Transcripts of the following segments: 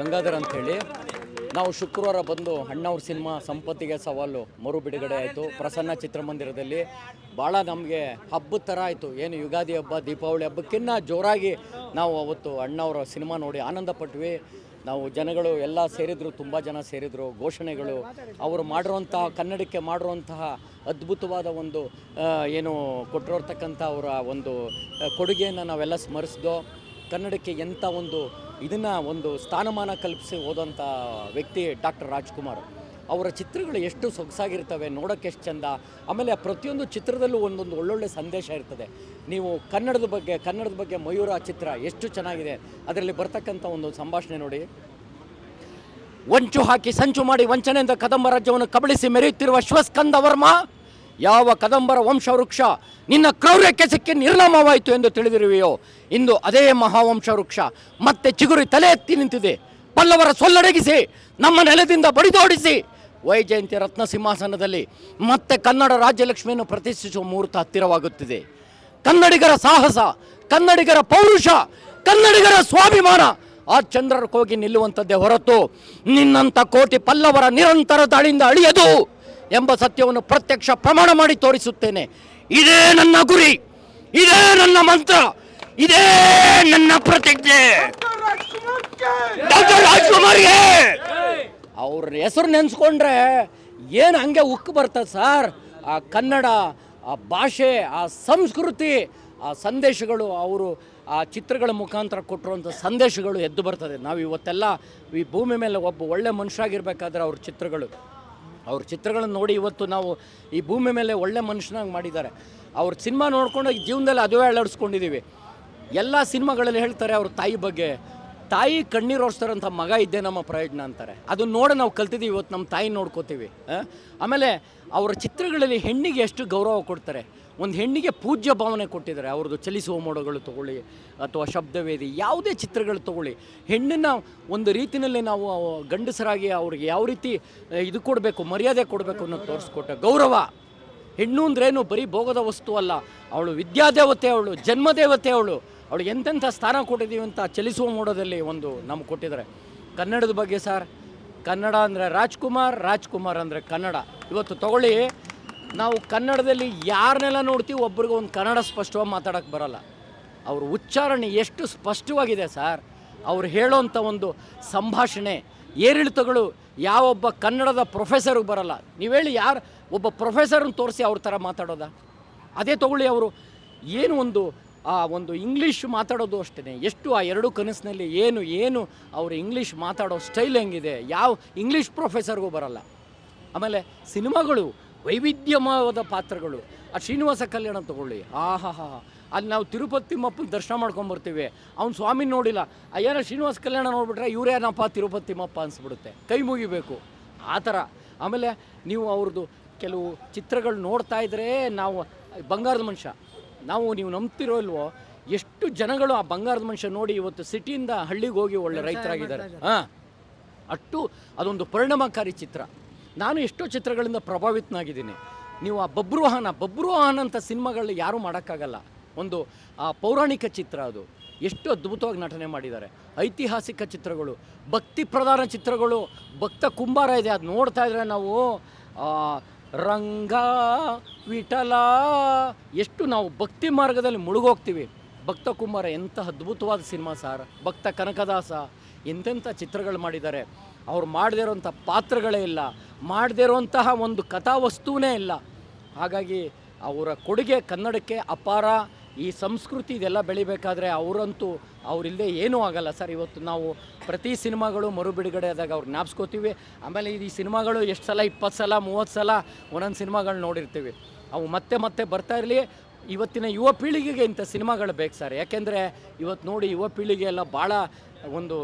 ಗಂಗಾಧರ್ ಅಂಥೇಳಿ ನಾವು ಶುಕ್ರವಾರ ಬಂದು ಅಣ್ಣವ್ರ ಸಿನಿಮಾ ಸಂಪತ್ತಿಗೆ ಸವಾಲು ಮರು ಬಿಡುಗಡೆ ಆಯಿತು ಪ್ರಸನ್ನ ಚಿತ್ರಮಂದಿರದಲ್ಲಿ. ಭಾಳ ನಮಗೆ ಹಬ್ಬದ ಥರ ಆಯಿತು. ಏನು ಯುಗಾದಿ ಹಬ್ಬ ದೀಪಾವಳಿ ಹಬ್ಬಕ್ಕಿಂತ ಜೋರಾಗಿ ನಾವು ಅವತ್ತು ಅಣ್ಣವರ ಸಿನಿಮಾ ನೋಡಿ ಆನಂದ ಪಟ್ವಿ. ನಾವು ಜನಗಳು ಎಲ್ಲ ಸೇರಿದ್ರು, ತುಂಬ ಜನ ಸೇರಿದರು. ಘೋಷಣೆಗಳು, ಅವರು ಮಾಡಿರುವಂತಹ ಕನ್ನಡಕ್ಕೆ ಮಾಡಿರುವಂತಹ ಅದ್ಭುತವಾದ ಒಂದು ಏನು ಕೊಟ್ಟಿರ್ತಕ್ಕಂಥ ಅವರ ಒಂದು ಕೊಡುಗೆಯನ್ನು ನಾವೆಲ್ಲ ಸ್ಮರಿಸಿದೋ. ಕನ್ನಡಕ್ಕೆ ಎಂಥ ಇದನ್ನು ಒಂದು ಸ್ಥಾನಮಾನ ಕಲ್ಪಿಸಿ ಹೋದಂಥ ವ್ಯಕ್ತಿ ಡಾಕ್ಟರ್ ರಾಜ್ಕುಮಾರ್. ಅವರ ಚಿತ್ರಗಳು ಎಷ್ಟು ಸೊಗಸಾಗಿರ್ತವೆ, ನೋಡೋಕ್ಕೆ ಎಷ್ಟು ಚೆಂದ. ಆಮೇಲೆ ಪ್ರತಿಯೊಂದು ಚಿತ್ರದಲ್ಲೂ ಒಂದೊಂದು ಒಳ್ಳೊಳ್ಳೆ ಸಂದೇಶ ಇರ್ತದೆ. ನೀವು ಕನ್ನಡದ ಬಗ್ಗೆ ಮಯೂರ ಚಿತ್ರ ಎಷ್ಟು ಚೆನ್ನಾಗಿದೆ. ಅದರಲ್ಲಿ ಬರ್ತಕ್ಕಂಥ ಒಂದು ಸಂಭಾಷಣೆ ನೋಡಿ. ಹೊಂಚು ಹಾಕಿ ಸಂಚು ಮಾಡಿ ವಂಚನೆಯಿಂದ ಕದಂಬ ರಾಜ್ಯವನ್ನು ಕಬಳಿಸಿ ಮೆರೆಯುತ್ತಿರುವ ಶ್ವಸ್ಕಂದ ವರ್ಮ, ಯಾವ ಕದಂಬರ ವಂಶವೃಕ್ಷ ನಿನ್ನ ಕ್ರೌರ್ಯಕ್ಕೆ ಸಿಕ್ಕಿ ನಿರ್ನಾಮವಾಯಿತು ಎಂದು ತಿಳಿದಿರುವೆಯೋ, ಇಂದು ಅದೇ ಮಹಾವಂಶ ವೃಕ್ಷ ಮತ್ತೆ ಚಿಗುರಿ ತಲೆ ಎತ್ತಿ ನಿಂತಿದೆ. ಪಲ್ಲವರ ಸೊಲ್ಲಡಗಿಸಿ ನಮ್ಮ ನೆಲದಿಂದ ಬಡಿದೋಡಿಸಿ ವೈಜಯಂತಿ ರತ್ನ ಸಿಂಹಾಸನದಲ್ಲಿ ಮತ್ತೆ ಕನ್ನಡ ರಾಜ್ಯಲಕ್ಷ್ಮಿಯನ್ನು ಪ್ರತಿಷ್ಠಿಸುವ ಮುಹೂರ್ತ ಹತ್ತಿರವಾಗುತ್ತಿದೆ. ಕನ್ನಡಿಗರ ಸಾಹಸ, ಕನ್ನಡಿಗರ ಪೌರುಷ, ಕನ್ನಡಿಗರ ಸ್ವಾಭಿಮಾನ ಆ ಚಂದ್ರಕ್ಕೋಗಿ ನಿಲ್ಲುವಂಥದ್ದೇ ಹೊರತು ನಿನ್ನಂಥ ಕೋಟಿ ಪಲ್ಲವರ ನಿರಂತರ ದಾಳಿಯಿಂದ ಅಳಿಯದು ಎಂಬ ಸತ್ಯವನ್ನು ಪ್ರತ್ಯಕ್ಷ ಪ್ರಮಾಣ ಮಾಡಿ ತೋರಿಸುತ್ತೇನೆ. ಇದೇ ನನ್ನ ಗುರಿ, ಇದೇ ನನ್ನ ಮಂತ್ರ, ಇದೇ ನನ್ನ ಪ್ರತಿಜ್ಞೆ. ಡಾಕ್ಟರ್ ರಾಜ್ಕುಮಾರ್ಗೆ ಅವ್ರ ಹೆಸರು ನೆನೆಸ್ಕೊಂಡ್ರೆ ಏನು ಹಂಗೆ ಉಕ್ಕು ಬರ್ತದೆ ಸರ್. ಆ ಕನ್ನಡ, ಆ ಭಾಷೆ, ಆ ಸಂಸ್ಕೃತಿ, ಆ ಸಂದೇಶಗಳು, ಅವರು ಆ ಚಿತ್ರಗಳ ಮುಖಾಂತರ ಕೊಟ್ಟಿರುವಂಥ ಸಂದೇಶಗಳು ಎದ್ದು ಬರ್ತದೆ. ನಾವು ಇವತ್ತೆಲ್ಲ ಈ ಭೂಮಿ ಮೇಲೆ ಒಬ್ಬ ಒಳ್ಳೆ ಮನುಷ್ಯರಾಗಿರ್ಬೇಕಾದ್ರೆ ಅವ್ರ ಚಿತ್ರಗಳನ್ನು ನೋಡಿ ಇವತ್ತು ನಾವು ಈ ಭೂಮಿ ಮೇಲೆ ಒಳ್ಳೆ ಮನುಷ್ಯನಾಗಿ ಮಾಡಿದ್ದಾರೆ. ಅವ್ರ ಸಿನಿಮಾ ನೋಡ್ಕೊಂಡು ಜೀವನದಲ್ಲಿ ಅದುವೇ ಅಳವಡಿಸ್ಕೊಂಡಿದ್ದೀವಿ. ಎಲ್ಲ ಸಿನಿಮಾಗಳಲ್ಲಿ ಹೇಳ್ತಾರೆ ಅವ್ರ ತಾಯಿ ಬಗ್ಗೆ, ತಾಯಿ ಕಣ್ಣೀರು ಒರೆಸ್ತಾರಂಥ ಮಗ ಇದ್ದೇ ನಮ್ಮ ಪ್ರಯೋಜನ ಅಂತಾರೆ. ಅದನ್ನು ನೋಡಿ ನಾವು ಕಲ್ತಿದ್ದೀವಿ. ಇವತ್ತು ನಮ್ಮ ತಾಯಿ ನೋಡ್ಕೋತೀವಿ. ಆಮೇಲೆ ಅವರ ಚಿತ್ರಗಳಲ್ಲಿ ಹೆಣ್ಣಿಗೆ ಎಷ್ಟು ಗೌರವ ಕೊಡ್ತಾರೆ. ಒಂದು ಹೆಣ್ಣಿಗೆ ಪೂಜ್ಯ ಭಾವನೆ ಕೊಟ್ಟಿದ್ದಾರೆ. ಅವ್ರದ್ದು ಚಲಿಸುವ ಮೋಡಗಳು ತೊಗೊಳ್ಳಿ ಅಥವಾ ಶಬ್ದವೇದಿ, ಯಾವುದೇ ಚಿತ್ರಗಳು ತೊಗೊಳ್ಳಿ, ಹೆಣ್ಣನ್ನು ಒಂದು ರೀತಿಯಲ್ಲಿ ನಾವು ಗಂಡಸರಾಗಿ ಅವ್ರಿಗೆ ಯಾವ ರೀತಿ ಇದು ಕೊಡಬೇಕು, ಮರ್ಯಾದೆ ಕೊಡಬೇಕು ಅನ್ನೋದು ತೋರಿಸ್ಕೊಟ್ಟ ಗೌರವ. ಹೆಣ್ಣು ಅಂದ್ರೇನು ಬರೀ ಭೋಗದ ವಸ್ತು ಅಲ್ಲ, ಅವಳು ವಿದ್ಯಾದೇವತೆ, ಅವಳು ಜನ್ಮದೇವತೆ, ಅವಳಿಗೆ ಎಂತೆಂಥ ಸ್ಥಾನ ಕೊಟ್ಟಿದ್ದೀವಿ ಅಂತ ಚಲಿಸುವ ಮೋಡದಲ್ಲಿ ಒಂದು ನಮ್ಗೆ ಕೊಟ್ಟಿದ್ದಾರೆ. ಕನ್ನಡದ ಬಗ್ಗೆ ಸರ್, ಕನ್ನಡ ಅಂದರೆ ರಾಜ್ಕುಮಾರ್ ಅಂದರೆ ಕನ್ನಡ. ಇವತ್ತು ತಗೊಳ್ಳಿ, ನಾವು ಕನ್ನಡದಲ್ಲಿ ಯಾರನ್ನೆಲ್ಲ ನೋಡ್ತೀವಿ ಒಬ್ರಿಗೆ ಒಂದು ಕನ್ನಡ ಸ್ಪಷ್ಟವಾಗಿ ಮಾತಾಡೋಕ್ಕೆ ಬರೋಲ್ಲ. ಅವ್ರ ಉಚ್ಚಾರಣೆ ಎಷ್ಟು ಸ್ಪಷ್ಟವಾಗಿದೆ ಸರ್. ಅವ್ರು ಹೇಳೋಂಥ ಒಂದು ಸಂಭಾಷಣೆ, ಏರಿಳಿತಗಳು ಯಾವೊಬ್ಬ ಕನ್ನಡದ ಪ್ರೊಫೆಸರ್ಗೆ ಬರೋಲ್ಲ. ನೀವು ಹೇಳಿ, ಯಾರು ಒಬ್ಬ ಪ್ರೊಫೆಸರ್ನ ತೋರಿಸಿ ಅವ್ರ ಥರ ಮಾತಾಡೋದಾ? ಅದೇ ತಗೊಳ್ಳಿ, ಅವರು ಏನು ಒಂದು ಇಂಗ್ಲೀಷ್ ಮಾತಾಡೋದು ಅಷ್ಟೇ. ಎಷ್ಟು ಆ ಎರಡು ಕನಸಿನಲ್ಲಿ ಏನು ಅವರು ಇಂಗ್ಲೀಷ್ ಮಾತಾಡೋ ಸ್ಟೈಲ್ ಹೆಂಗಿದೆ, ಯಾವ ಇಂಗ್ಲೀಷ್ ಪ್ರೊಫೆಸರ್ಗೂ ಬರೋಲ್ಲ. ಆಮೇಲೆ ಸಿನಿಮಾಗಳು, ವೈವಿಧ್ಯಮಯವಾದ ಪಾತ್ರಗಳು. ಆ ಶ್ರೀನಿವಾಸ ಕಲ್ಯಾಣ ತಗೊಳ್ಳಿ, ಅಲ್ಲಿ ನಾವು ತಿರುಪತಿ ತಿಮ್ಮಪ್ಪನ ದರ್ಶನ ಮಾಡ್ಕೊಂಬರ್ತೀವಿ. ಅವ್ನು ಸ್ವಾಮಿ ನೋಡಿಲ್ಲ, ಅಯ್ಯನ ಶ್ರೀನಿವಾಸ ಕಲ್ಯಾಣ ನೋಡಿಬಿಟ್ರೆ ಇವರೇನಪ್ಪ ತಿರುಪತಿ ತಿಮ್ಮಪ್ಪ ಅನಿಸ್ಬಿಡುತ್ತೆ, ಕೈ ಮುಗಿಬೇಕು ಆ ಥರ. ಆಮೇಲೆ ನೀವು ಅವ್ರದ್ದು ಕೆಲವು ಚಿತ್ರಗಳು ನೋಡ್ತಾ ಇದ್ದರೆ ನಾವು ಬಂಗಾರದ ಮನುಷ್ಯ, ನೀವು ನಂಬ್ತಿರೋ ಇಲ್ವೋ, ಎಷ್ಟು ಜನಗಳು ಆ ಬಂಗಾರದ ಮನುಷ್ಯ ನೋಡಿ ಇವತ್ತು ಸಿಟಿಯಿಂದ ಹಳ್ಳಿಗೆ ಹೋಗಿ ಒಳ್ಳೆ ರೈತರಾಗಿದ್ದಾರೆ. ಅಷ್ಟು ಅದೊಂದು ಪರಿಣಾಮಕಾರಿ ಚಿತ್ರ. ನಾನು ಎಷ್ಟೋ ಚಿತ್ರಗಳಿಂದ ಪ್ರಭಾವಿತನಾಗಿದ್ದೀನಿ. ನೀವು ಆ ಬಬ್ರುವಾಹನ ಅಂತ ಸಿನಿಮಾಗಳು ಯಾರೂ ಮಾಡೋಕ್ಕಾಗಲ್ಲ. ಒಂದು ಆ ಪೌರಾಣಿಕ ಚಿತ್ರ, ಅದು ಎಷ್ಟು ಅದ್ಭುತವಾಗಿ ನಟನೆ ಮಾಡಿದ್ದಾರೆ. ಐತಿಹಾಸಿಕ ಚಿತ್ರಗಳು, ಭಕ್ತಿ ಪ್ರಧಾನ ಚಿತ್ರಗಳು, ಭಕ್ತ ಕುಂಬಾರ ಇದೆ, ಅದು ನೋಡ್ತಾ ಇದ್ರೆ ನಾವು ರಂಗ ವಿಠಲ ಎಷ್ಟು ನಾವು ಭಕ್ತಿ ಮಾರ್ಗದಲ್ಲಿ ಮುಳುಗೋಗ್ತೀವಿ. ಭಕ್ತ ಕುಂಬಾರ ಎಂಥ ಅದ್ಭುತವಾದ ಸಿನಿಮಾ ಸಾರ್. ಭಕ್ತ ಕನಕದಾಸ ಎಂತೆಂಥ ಚಿತ್ರಗಳು ಮಾಡಿದ್ದಾರೆ. ಅವ್ರು ಮಾಡದೇ ಇರೋಂಥ ಪಾತ್ರಗಳೇ ಇಲ್ಲ, ಮಾಡದೇ ಇರೋಂತಹ ಒಂದು ಕಥಾವಸ್ತುವೇ ಇಲ್ಲ. ಹಾಗಾಗಿ ಅವರ ಕೊಡುಗೆ ಕನ್ನಡಕ್ಕೆ ಅಪಾರ. ಈ ಸಂಸ್ಕೃತಿ ಇದೆಲ್ಲ ಬೆಳಿಬೇಕಾದ್ರೆ ಅವರಿಲ್ಲದೆ ಏನೂ ಆಗಲ್ಲ ಸರ್. ಇವತ್ತು ನಾವು ಪ್ರತಿ ಸಿನಿಮಾಗಳು ಮರು ಬಿಡುಗಡೆ ಆದಾಗ ಅವ್ರು ಜ್ಞಾಪಿಸ್ಕೋತೀವಿ. ಆಮೇಲೆ ಈ ಸಿನಿಮಾಗಳು ಎಷ್ಟು ಸಲ, 20 ಸಲ 30 ಸಲ ಒಂದೊಂದು ಸಿನಿಮಾಗಳು ನೋಡಿರ್ತೀವಿ. ಅವು ಮತ್ತೆ ಬರ್ತಾ ಇರಲಿ. ಇವತ್ತಿನ ಯುವ ಪೀಳಿಗೆಗೆ ಇಂಥ ಸಿನಿಮಾಗಳು ಬೇಕು ಸರ್. ಯಾಕೆಂದರೆ ಇವತ್ತು ನೋಡಿ, ಯುವ ಪೀಳಿಗೆ ಎಲ್ಲ ಭಾಳ ಒಂದು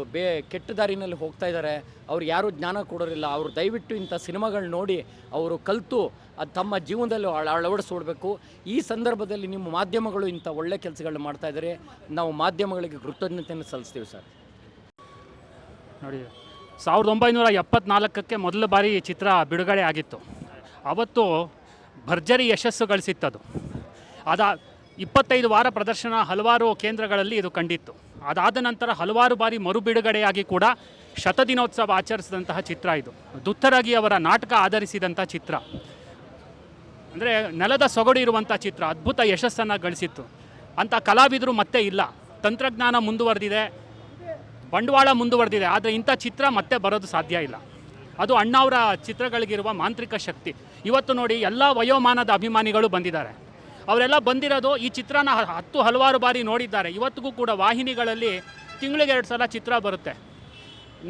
ಕೆಟ್ಟ ದಾರಿನಲ್ಲಿ ಹೋಗ್ತಾ ಇದ್ದಾರೆ. ಅವ್ರು ಯಾರೂ ಜ್ಞಾನ ಕೊಡೋರಿಲ್ಲ. ಅವರು ದಯವಿಟ್ಟು ಇಂಥ ಸಿನಿಮಾಗಳು ನೋಡಿ ಅವರು ಕಲಿತು ಅದು ತಮ್ಮ ಜೀವನದಲ್ಲಿ ಅಳವಡಿಸ್ಕೊಡ್ಬೇಕು. ಈ ಸಂದರ್ಭದಲ್ಲಿ ನಿಮ್ಮ ಮಾಧ್ಯಮಗಳು ಇಂಥ ಒಳ್ಳೆ ಕೆಲಸಗಳನ್ನ ಮಾಡ್ತಾಯಿದ್ದಾರೆ. ನಾವು ಮಾಧ್ಯಮಗಳಿಗೆ ಕೃತಜ್ಞತೆಯನ್ನು ಸಲ್ಲಿಸ್ತೀವಿ ಸರ್. ನೋಡಿ, 1974ಕ್ಕೆ ಮೊದಲ ಬಾರಿ ಈ ಚಿತ್ರ ಬಿಡುಗಡೆ ಆಗಿತ್ತು. ಅವತ್ತು ಭರ್ಜರಿ ಯಶಸ್ಸು ಗಳಿಸಿತ್ತದು. 25 ವಾರ ಪ್ರದರ್ಶನ ಹಲವಾರು ಕೇಂದ್ರಗಳಲ್ಲಿ ಇದು ಕಂಡಿತ್ತು. ಅದಾದ ನಂತರ ಹಲವಾರು ಬಾರಿ ಮರುಬಿಡುಗಡೆಯಾಗಿ ಕೂಡ ಶತದಿನೋತ್ಸವ ಆಚರಿಸಿದಂತಹ ಚಿತ್ರ ಇದು. ದುತ್ತರಗಿ ಅವರ ನಾಟಕ ಆಧರಿಸಿದಂಥ ಚಿತ್ರ, ಅಂದರೆ ನೆಲದ ಸೊಗಡು ಇರುವಂಥ ಚಿತ್ರ, ಅದ್ಭುತ ಯಶಸ್ಸನ್ನು ಗಳಿಸಿತ್ತು. ಅಂಥ ಕಲಾವಿದರು ಮತ್ತೆ ಇಲ್ಲ. ತಂತ್ರಜ್ಞಾನ ಮುಂದುವರೆದಿದೆ, ಬಂಡವಾಳ ಮುಂದುವರೆದಿದೆ, ಆದರೆ ಇಂಥ ಚಿತ್ರ ಮತ್ತೆ ಬರೋದು ಸಾಧ್ಯ ಇಲ್ಲ. ಅದು ಅಣ್ಣಾವರ ಚಿತ್ರಗಳಿಗಿರುವ ಮಾಂತ್ರಿಕ ಶಕ್ತಿ. ಇವತ್ತು ನೋಡಿ, ಎಲ್ಲ ವಯೋಮಾನದ ಅಭಿಮಾನಿಗಳು ಬಂದಿದ್ದಾರೆ. ಅವರೆಲ್ಲ ಬಂದಿರೋದು ಈ ಚಿತ್ರನ ಹಲವಾರು ಬಾರಿ ನೋಡಿದ್ದಾರೆ. ಇವತ್ತಿಗೂ ಕೂಡ ವಾಹಿನಿಗಳಲ್ಲಿ ತಿಂಗಳಿಗೆ 2 ಸಲ ಚಿತ್ರ ಬರುತ್ತೆ,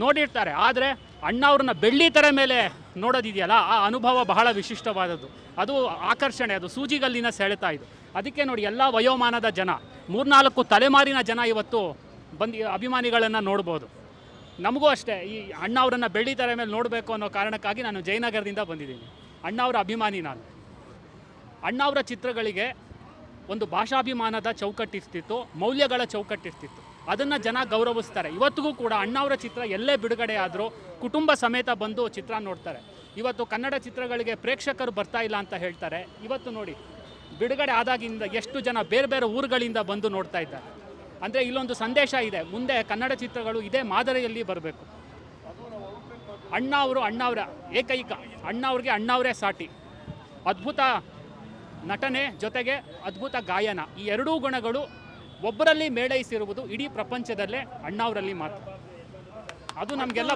ನೋಡಿರ್ತಾರೆ. ಆದರೆ ಅಣ್ಣಾವ್ರನ್ನ ಬೆಳ್ಳಿ ತೆರೆ ಮೇಲೆ ನೋಡೋದಿದೆಯಲ್ಲ, ಆ ಅನುಭವ ಬಹಳ ವಿಶಿಷ್ಟವಾದದ್ದು. ಅದು ಆಕರ್ಷಣೆ, ಅದು ಸೂಜಿಗಲ್ಲಿನ ಸೆಳೆತ ಇದು. ಅದಕ್ಕೆ ನೋಡಿ, ಎಲ್ಲ ವಯೋಮಾನದ ಜನ, 3-4 ತಲೆಮಾರಿನ ಜನ ಇವತ್ತು ಬಂದು ಅಭಿಮಾನಿಗಳನ್ನು ನೋಡ್ಬೋದು. ನಮಗೂ ಅಷ್ಟೇ, ಈ ಅಣ್ಣಾವ್ರನ್ನ ಬೆಳ್ಳಿ ತೆರೆ ಮೇಲೆ ನೋಡಬೇಕು ಅನ್ನೋ ಕಾರಣಕ್ಕಾಗಿ ನಾನು ಜಯನಗರದಿಂದ ಬಂದಿದ್ದೀನಿ. ಅಣ್ಣಾವ್ರ ಅಭಿಮಾನಿ ನಾನು. ಅಣ್ಣಾವ್ರ ಚಿತ್ರಗಳಿಗೆ ಒಂದು ಭಾಷಾಭಿಮಾನದ ಚೌಕಟ್ಟಿರ್ತಿತ್ತು, ಮೌಲ್ಯಗಳ ಚೌಕಟ್ಟಿರ್ತಿತ್ತು. ಅದನ್ನು ಜನ ಗೌರವಿಸ್ತಾರೆ. ಇವತ್ತಿಗೂ ಕೂಡ ಅಣ್ಣಾವ್ರ ಚಿತ್ರ ಎಲ್ಲೇ ಬಿಡುಗಡೆ ಆದರೂ ಕುಟುಂಬ ಸಮೇತ ಬಂದು ಚಿತ್ರ ನೋಡ್ತಾರೆ. ಇವತ್ತು ಕನ್ನಡ ಚಿತ್ರಗಳಿಗೆ ಪ್ರೇಕ್ಷಕರು ಬರ್ತಾ ಇಲ್ಲ ಅಂತ ಹೇಳ್ತಾರೆ. ಇವತ್ತು ನೋಡಿ, ಬಿಡುಗಡೆ ಆದಾಗಿಂದ ಎಷ್ಟು ಜನ ಬೇರೆ ಬೇರೆ ಊರುಗಳಿಂದ ಬಂದು ನೋಡ್ತಾ ಇದ್ದಾರೆ. ಅಂದರೆ ಇಲ್ಲೊಂದು ಸಂದೇಶ ಇದೆ, ಮುಂದೆ ಕನ್ನಡ ಚಿತ್ರಗಳು ಇದೇ ಮಾದರಿಯಲ್ಲಿ ಬರಬೇಕು. ಅಣ್ಣಾವ್ರ ಏಕೈಕ, ಅಣ್ಣಾವ್ರಿಗೆ ಅಣ್ಣಾವರೇ ಸಾಟಿ. ಅದ್ಭುತ ನಟನೆ ಜೊತೆಗೆ ಅದ್ಭುತ ಗಾಯನ, ಈ ಎರಡೂ ಗುಣಗಳು ಒಬ್ಬರಲ್ಲಿ ಮೇಳೈಸಿರುವುದು ಇಡೀ ಪ್ರಪಂಚದಲ್ಲೇ ಅಣ್ಣಾವ್ರಲ್ಲಿ ಮಾತ್ರ. ಅದು ನಮಗೆಲ್ಲ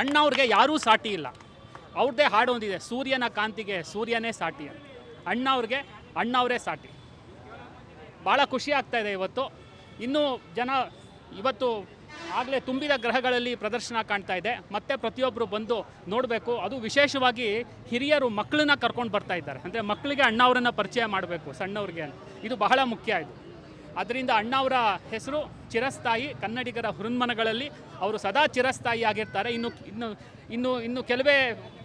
ಅಣ್ಣಾವ್ರಿಗೆ ಯಾರೂ ಸಾಟಿ ಇಲ್ಲ. ಅವ್ರದ್ದೇ ಹಾಡು ಒಂದಿದೆ, ಸೂರ್ಯನ ಕಾಂತಿಗೆ ಸೂರ್ಯನೇ ಸಾಟಿ ಅಂತ. ಅಣ್ಣಾವ್ರಿಗೆ ಅಣ್ಣಾವರೇ ಸಾಟಿ. ಭಾಳ ಖುಷಿ ಆಗ್ತಾ ಇದೆ ಇವತ್ತು. ಇನ್ನೂ ಜನ ಇವತ್ತು ಆಗಲೇ ತುಂಬಿದ ಗ್ರಹಗಳಲ್ಲಿ ಪ್ರದರ್ಶನ ಕಾಣ್ತಾ ಇದೆ. ಮತ್ತೆ ಪ್ರತಿಯೊಬ್ಬರು ಬಂದು ನೋಡಬೇಕು. ಅದು ವಿಶೇಷವಾಗಿ ಹಿರಿಯರು ಮಕ್ಕಳನ್ನ ಕರ್ಕೊಂಡು ಬರ್ತಾ ಇದ್ದಾರೆ. ಅಂದರೆ ಮಕ್ಕಳಿಗೆ ಅಣ್ಣಾವ್ರನ್ನ ಪರಿಚಯ ಮಾಡಬೇಕು, ಸಣ್ಣವ್ರಿಗೆ. ಇದು ಬಹಳ ಮುಖ್ಯ. ಇದು ಅದರಿಂದ ಅಣ್ಣಾವ್ರ ಹೆಸರು ಚಿರಸ್ಥಾಯಿ, ಕನ್ನಡಿಗರ ಹೃನ್ಮನಗಳಲ್ಲಿ ಅವರು ಸದಾ ಚಿರಸ್ಥಾಯಿ ಆಗಿರ್ತಾರೆ. ಇನ್ನು ಕೆಲವೇ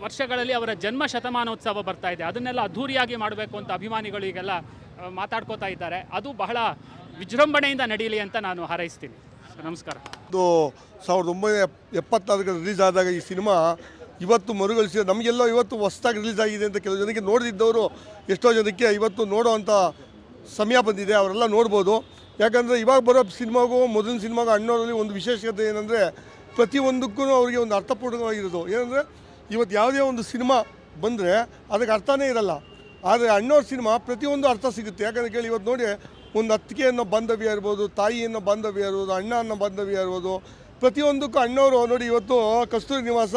ವರ್ಷಗಳಲ್ಲಿ ಅವರ ಜನ್ಮ ಶತಮಾನೋತ್ಸವ ಬರ್ತಾ ಇದೆ. ಅದನ್ನೆಲ್ಲ ಅದ್ಧೂರಿಯಾಗಿ ಮಾಡಬೇಕು ಅಂತ ಅಭಿಮಾನಿಗಳು ಈಗೆಲ್ಲ ಮಾತಾಡ್ಕೋತಾ ಇದ್ದಾರೆ. ಅದು ಬಹಳ ವಿಜೃಂಭಣೆಯಿಂದ ನಡೀಲಿ ಅಂತ ನಾನು ಹಾರೈಸ್ತೀನಿ. ನಮಸ್ಕಾರ. ಇದು 1974 ರಿಲೀಸ್ ಆದಾಗ ಈ ಸಿನಿಮಾ ಇವತ್ತು ಮರುಗಳಿಸಿದೆ. ನಮಗೆಲ್ಲೋ ಇವತ್ತು ಹೊಸದಾಗಿ ರಿಲೀಸ್ ಆಗಿದೆ ಅಂತ ಕೆಲವು ಜನಕ್ಕೆ, ನೋಡಿದ್ದವರು ಎಷ್ಟೋ ಜನಕ್ಕೆ ಇವತ್ತು ನೋಡೋ ಅಂಥ ಸಮಯ ಬಂದಿದೆ. ಅವರೆಲ್ಲ ನೋಡ್ಬೋದು. ಯಾಕಂದರೆ ಇವಾಗ ಬರೋ ಸಿನಿಮಾಗೂ ಮೊದಲಿನ ಸಿನಿಮಾಗೂ ಅಣ್ಣವರಲ್ಲಿ ಒಂದು ವಿಶೇಷತೆ ಏನಂದರೆ, ಪ್ರತಿಯೊಂದಕ್ಕೂ ಅವರಿಗೆ ಒಂದು ಅರ್ಥಪೂರ್ಣವಾಗಿರೋದು. ಏನಂದರೆ ಇವತ್ತು ಯಾವುದೇ ಒಂದು ಸಿನಿಮಾ ಬಂದರೆ ಅದಕ್ಕೆ ಅರ್ಥನೇ ಇರಲ್ಲ, ಆದರೆ ಅಣ್ಣವ್ರ ಸಿನಿಮಾ ಪ್ರತಿಯೊಂದು ಅರ್ಥ ಸಿಗುತ್ತೆ. ಯಾಕಂದರೆ ಕೇಳಿ, ಇವತ್ತು ನೋಡಿ, ಒಂದು ಅತ್ತಿಗೆ ಅನ್ನೋ ಬಾಂಧವ್ಯ ಇರ್ಬೋದು, ತಾಯಿ ಅನ್ನೋ ಬಾಂಧವ್ಯ ಇರ್ಬೋದು, ಅಣ್ಣ ಅನ್ನೋ ಬಾಂಧವ್ಯ ಇರ್ಬೋದು, ಪ್ರತಿಯೊಂದಕ್ಕೂ ಅಣ್ಣವರು ನೋಡಿ. ಇವತ್ತು ಕಸ್ತೂರಿ ನಿವಾಸ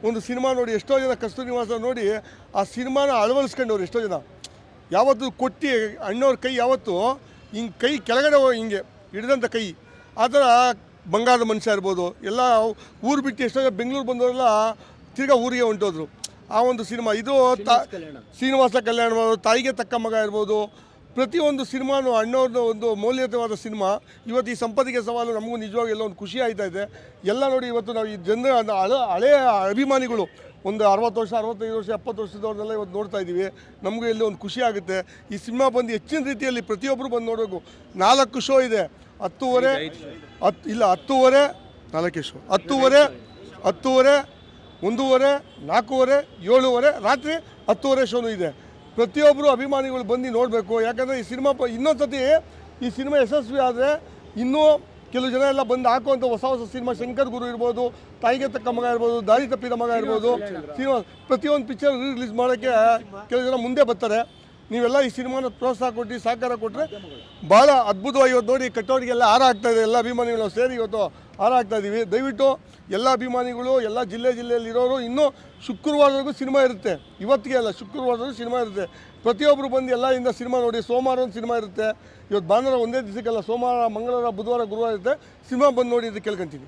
ಒಂದು ಸಿನಿಮಾ ನೋಡಿ, ಎಷ್ಟೋ ಜನ ಕಸ್ತೂರಿ ನಿವಾಸ ನೋಡಿ ಆ ಸಿನಿಮಾನ ಅಳವಡಿಸ್ಕೊಂಡವ್ರು ಎಷ್ಟೋ ಜನ. ಯಾವತ್ತು ಕೊಟ್ಟು ಅಣ್ಣವ್ರ ಕೈ ಯಾವತ್ತು ಹಿಂಗೆ ಕೈ ಕೆಳಗಡೆ ಹಿಂಗೆ ಹಿಡಿದಂಥ ಕೈ, ಆ ಥರ ಬಂಗಾರದ ಮನುಷ್ಯ ಇರ್ಬೋದು. ಎಲ್ಲ ಊರು ಬಿಟ್ಟು ಎಷ್ಟೋ ಜನ ಬೆಂಗಳೂರು ಬಂದವರೆಲ್ಲ ತಿರ್ಗಾ ಊರಿಗೆ ಹೊಂಟೋದ್ರು. ಆ ಒಂದು ಸಿನಿಮಾ ಇದು ಶ್ರೀನಿವಾಸ ಕಲ್ಯಾಣ, ತಾಯಿಗೆ ತಕ್ಕ ಮಗ ಇರ್ಬೋದು. ಪ್ರತಿಯೊಂದು ಸಿನಿಮಾನು ಅಣ್ಣವ್ರದ್ದು ಒಂದು ಮೌಲ್ಯಯುತವಾದ ಸಿನಿಮಾ. ಇವತ್ತು ಈ ಸಂಪತ್ತಿಗೆ ಸವಾಲು ನಮಗೂ ನಿಜವಾಗಿ ಎಲ್ಲ ಒಂದು ಖುಷಿ ಆಯ್ತಾ ಇದೆ. ಎಲ್ಲ ನೋಡಿ, ಇವತ್ತು ನಾವು ಈ ಜನರ ಹಳೆಯ ಅಭಿಮಾನಿಗಳು ಒಂದು 60 ವರ್ಷ, 65 ವರ್ಷ, 70 ವರ್ಷದವ್ರನ್ನೆಲ್ಲ ಇವತ್ತು ನೋಡ್ತಾ ಇದ್ದೀವಿ. ನಮಗೂ ಇಲ್ಲಿ ಒಂದು ಖುಷಿ ಆಗುತ್ತೆ. ಈ ಸಿನಿಮಾ ಬಂದು ಹೆಚ್ಚಿನ ರೀತಿಯಲ್ಲಿ ಪ್ರತಿಯೊಬ್ಬರು ಬಂದು ನೋಡಬೇಕು. 4 ಶೋ ಇದೆ. 10:30, 10:30, 4 ಶೋ, 10:30, 10:30, 1:30, 4:30, 7:30, ರಾತ್ರಿ 10:30 ಶೋನು ಇದೆ. ಪ್ರತಿಯೊಬ್ಬರು ಅಭಿಮಾನಿಗಳು ಬಂದು ನೋಡಬೇಕು. ಯಾಕಂದರೆ ಈ ಸಿನಿಮಾ ಇನ್ನೊಂದು ಸತಿ ಈ ಸಿನಿಮಾ ಯಶಸ್ವಿ ಆದರೆ ಇನ್ನೂ ಕೆಲವು ಜನ ಎಲ್ಲ ಬಂದು ಹಾಕುವಂಥ ಹೊಸ ಸಿನಿಮಾ, ಶಂಕರ್ ಗುರು ಇರ್ಬೋದು, ತಾಯಿಗೆ ತಕ್ಕ ಮಗ ಇರ್ಬೋದು, ದಾರಿ ತಪ್ಪಿದ ಮಗ ಇರ್ಬೋದು, ಸಿನಿಮಾ ಪ್ರತಿಯೊಂದು ಪಿಕ್ಚರ್ ರಿಲೀಸ್ ಮಾಡೋಕ್ಕೆ ಕೆಲವು ಜನ ಮುಂದೆ ಬರ್ತಾರೆ. ನೀವೆಲ್ಲ ಈ ಸಿನಿಮಾನ ಪ್ರೋತ್ಸಾಹ ಕೊಟ್ಟು ಸಹಕಾರ ಕೊಟ್ಟರೆ ಭಾಳ ಅದ್ಭುತವಾಗಿ ಇವತ್ತು ನೋಡಿ ಕಟ್ಟೋರಿಗೆಲ್ಲ ಹಾರ ಆಗ್ತಾಯಿದೆ. ಎಲ್ಲ ಅಭಿಮಾನಿಗಳು ಸೇರಿ ಇವತ್ತು ಹಾರ ಆಗ್ತಾಯಿದ್ದೀವಿ. ದಯವಿಟ್ಟು ಎಲ್ಲ ಅಭಿಮಾನಿಗಳು, ಎಲ್ಲ ಜಿಲ್ಲೆಯಲ್ಲಿರೋರು ಇನ್ನೂ ಶುಕ್ರವಾರವರೆಗೂ ಸಿನಿಮಾ ಇರುತ್ತೆ. ಇವತ್ತಿಗೆ ಅಲ್ಲ, ಶುಕ್ರವಾರವರೆಗೂ ಸಿನಿಮಾ ಇರುತ್ತೆ. ಪ್ರತಿಯೊಬ್ಬರು ಬಂದು ಎಲ್ಲದಿಂದ ಸಿನಿಮಾ ನೋಡಿ. ಸೋಮವಾರ ಒಂದು ಸಿನಿಮಾ ಇರುತ್ತೆ. ಇವತ್ತು ಭಾನುವಾರ ಒಂದೇ ದಿವಸಕ್ಕೆಲ್ಲ, ಸೋಮವಾರ, ಮಂಗಳವಾರ, ಬುಧವಾರ, ಗುರುವಾರ ಇರುತ್ತೆ. ಸಿನಿಮಾ ಬಂದು ನೋಡಿ ಅಂತ ಕೇಳ್ಕೊಂತೀನಿ.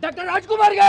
ಡಾಕ್ಟರ್ ರಾಜ್ಕುಮಾರ್ಗೆ